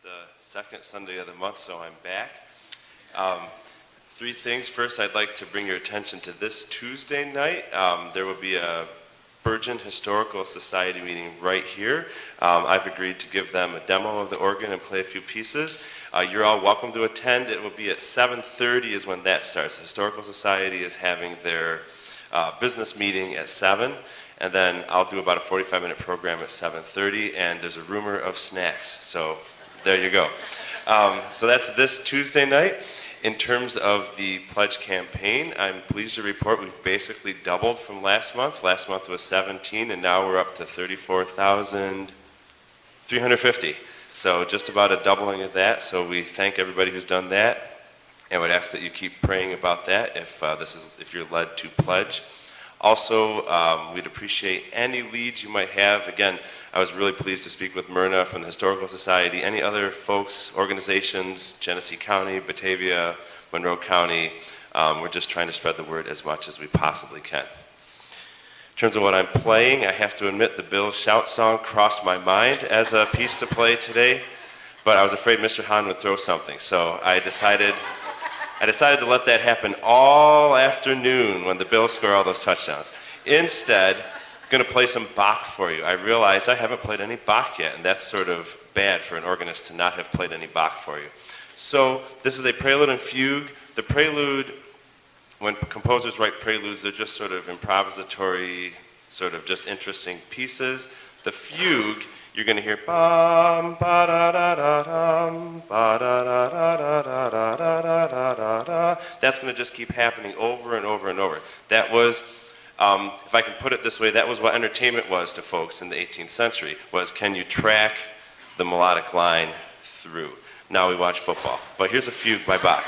the second Sunday of the month, so I'm back. Three things. First, I'd like to bring your attention to this Tuesday night. There will be a Bergen Historical Society meeting right here. I've agreed to give them a demo of the organ and play a few pieces. You're all welcome to attend. It will be at 7:30 is when that starts. The Historical Society is having their business meeting at 7, and then I'll do about a 45-minute program at 7:30, and there's a rumor of snacks. So there you go. So that's this Tuesday night. In terms of the pledge campaign, I'm pleased to report we've basically doubled from last month. Last month was 17, and now we're up to 34,350. So just about a doubling of that. So we thank everybody who's done that, and would ask that you keep praying about that if you're led to pledge. Also, we'd appreciate any leads you might have. Again, I was really pleased to speak with Myrna from the Historical Society. Any other folks, organizations, Genesee County, Batavia, Monroe County, we're just trying to spread the word as much as we possibly can. In terms of what I'm playing, I have to admit the Bill Shout song crossed my mind as a piece to play today, but I was afraid Mr. Hahn would throw something, so I decided to let that happen all afternoon when the Bills score all those touchdowns. Instead, I'm going to play some Bach for you. I realized I haven't played any Bach yet, and that's sort of bad for an organist to not have played any Bach for you. So this is a Prelude and Fugue. The Prelude, when composers write preludes, they're just sort of improvisatory, sort of just interesting pieces. The Fugue, you're going to hear bum ba da da da dum ba da da da da da da da da da da. That's going to just keep happening over and over and over. That was, if I can put it this way, that was what entertainment was to folks in the 18th century, was can you track the melodic line through? Now we watch football. But here's a fugue by Bach.